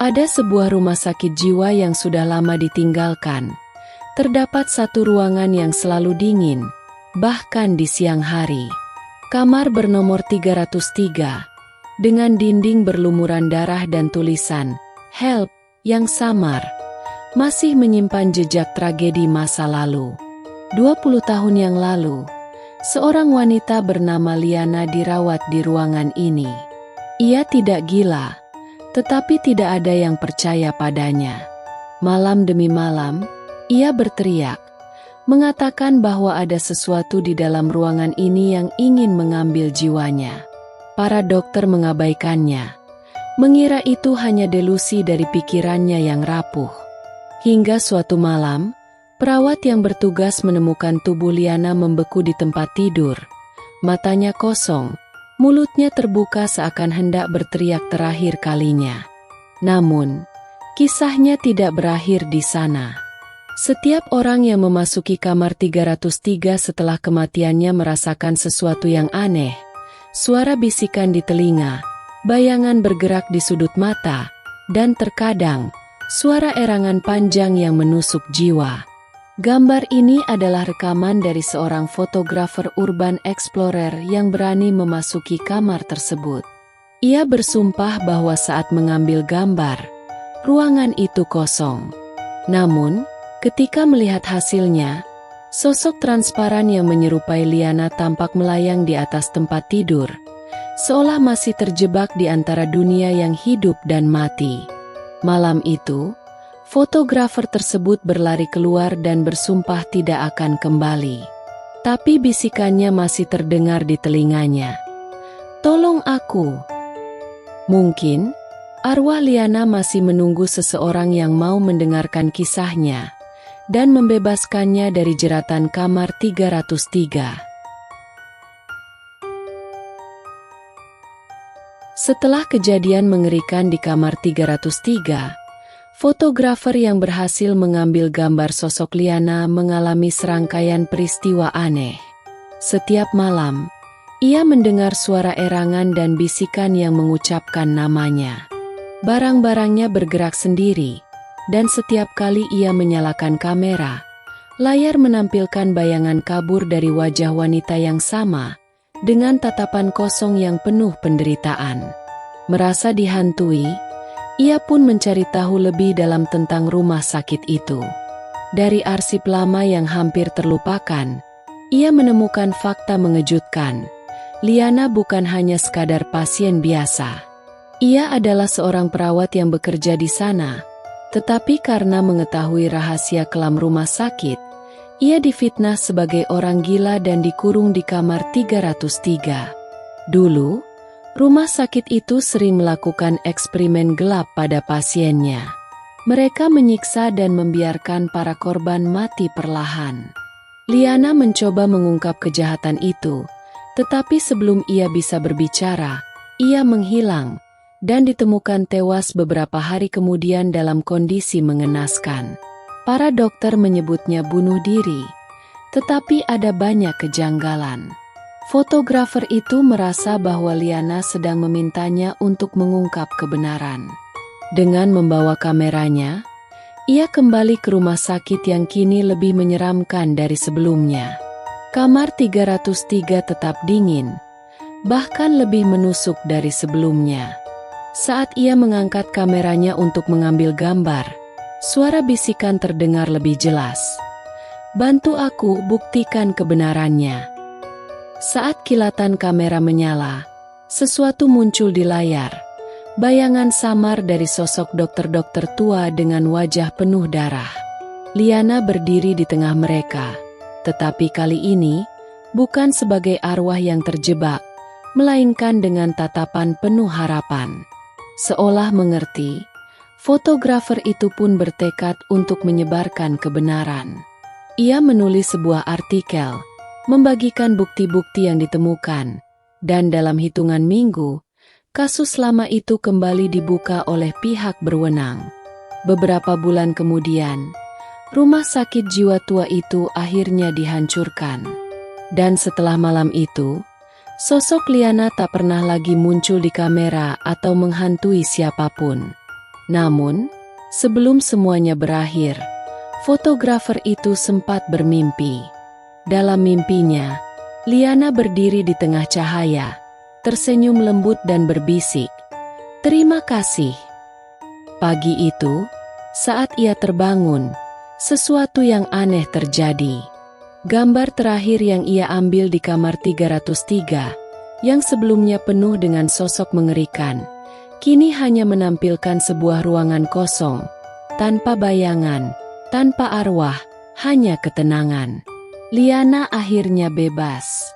Ada sebuah rumah sakit jiwa yang sudah lama ditinggalkan. Terdapat satu ruangan yang selalu dingin, bahkan di siang hari. Kamar bernomor 303, dengan dinding berlumuran darah dan tulisan, "Help," yang samar, masih menyimpan jejak tragedi masa lalu. 20 tahun yang lalu, seorang wanita bernama Liana dirawat di ruangan ini. Ia tidak gila, tetapi tidak ada yang percaya padanya. Malam demi malam, ia berteriak, mengatakan bahwa ada sesuatu di dalam ruangan ini yang ingin mengambil jiwanya. Para dokter mengabaikannya, mengira itu hanya delusi dari pikirannya yang rapuh. Hingga suatu malam, perawat yang bertugas menemukan tubuh Liana membeku di tempat tidur. Matanya kosong, mulutnya terbuka seakan hendak berteriak terakhir kalinya. Namun, kisahnya tidak berakhir di sana. Setiap orang yang memasuki kamar 303 setelah kematiannya merasakan sesuatu yang aneh. Suara bisikan di telinga, bayangan bergerak di sudut mata, dan terkadang, suara erangan panjang yang menusuk jiwa. Gambar ini adalah rekaman dari seorang fotografer urban explorer yang berani memasuki kamar tersebut. Ia bersumpah bahwa saat mengambil gambar, ruangan itu kosong. Namun, ketika melihat hasilnya, sosok transparan yang menyerupai Liana tampak melayang di atas tempat tidur, seolah masih terjebak di antara dunia yang hidup dan mati. Malam itu, fotografer tersebut berlari keluar dan bersumpah tidak akan kembali. Tapi bisikannya masih terdengar di telinganya. "Tolong aku." Mungkin, arwah Liana masih menunggu seseorang yang mau mendengarkan kisahnya dan membebaskannya dari jeratan kamar 303. Setelah kejadian mengerikan di kamar 303, fotografer yang berhasil mengambil gambar sosok Liana mengalami serangkaian peristiwa aneh. Setiap malam, ia mendengar suara erangan dan bisikan yang mengucapkan namanya. Barang-barangnya bergerak sendiri, dan setiap kali ia menyalakan kamera, layar menampilkan bayangan kabur dari wajah wanita yang sama, dengan tatapan kosong yang penuh penderitaan. Merasa dihantui, ia pun mencari tahu lebih dalam tentang rumah sakit itu. Dari arsip lama yang hampir terlupakan, ia menemukan fakta mengejutkan. Liana bukan hanya sekadar pasien biasa. Ia adalah seorang perawat yang bekerja di sana, tetapi karena mengetahui rahasia kelam rumah sakit, ia difitnah sebagai orang gila dan dikurung di kamar 303. Dulu, rumah sakit itu sering melakukan eksperimen gelap pada pasiennya. Mereka menyiksa dan membiarkan para korban mati perlahan. Liana mencoba mengungkap kejahatan itu, tetapi sebelum ia bisa berbicara, ia menghilang dan ditemukan tewas beberapa hari kemudian dalam kondisi mengenaskan. Para dokter menyebutnya bunuh diri, tetapi ada banyak kejanggalan. Fotografer itu merasa bahwa Liana sedang memintanya untuk mengungkap kebenaran. Dengan membawa kameranya, ia kembali ke rumah sakit yang kini lebih menyeramkan dari sebelumnya. Kamar 303 tetap dingin, bahkan lebih menusuk dari sebelumnya. Saat ia mengangkat kameranya untuk mengambil gambar, suara bisikan terdengar lebih jelas. "Bantu aku buktikan kebenarannya." Saat kilatan kamera menyala, sesuatu muncul di layar. Bayangan samar dari sosok dokter-dokter tua dengan wajah penuh darah. Liana berdiri di tengah mereka, tetapi kali ini bukan sebagai arwah yang terjebak, melainkan dengan tatapan penuh harapan. Seolah mengerti, fotografer itu pun bertekad untuk menyebarkan kebenaran. Ia menulis sebuah artikel, membagikan bukti-bukti yang ditemukan, dan dalam hitungan minggu, kasus lama itu kembali dibuka oleh pihak berwenang. Beberapa bulan kemudian, rumah sakit jiwa tua itu akhirnya dihancurkan. Dan setelah malam itu, sosok Liana tak pernah lagi muncul di kamera atau menghantui siapapun. Namun, sebelum semuanya berakhir, fotografer itu sempat bermimpi. Dalam mimpinya, Liana berdiri di tengah cahaya, tersenyum lembut dan berbisik, "Terima kasih." Pagi itu, saat ia terbangun, sesuatu yang aneh terjadi. Gambar terakhir yang ia ambil di kamar 303, yang sebelumnya penuh dengan sosok mengerikan, kini hanya menampilkan sebuah ruangan kosong, tanpa bayangan, tanpa arwah, hanya ketenangan. Liana akhirnya bebas.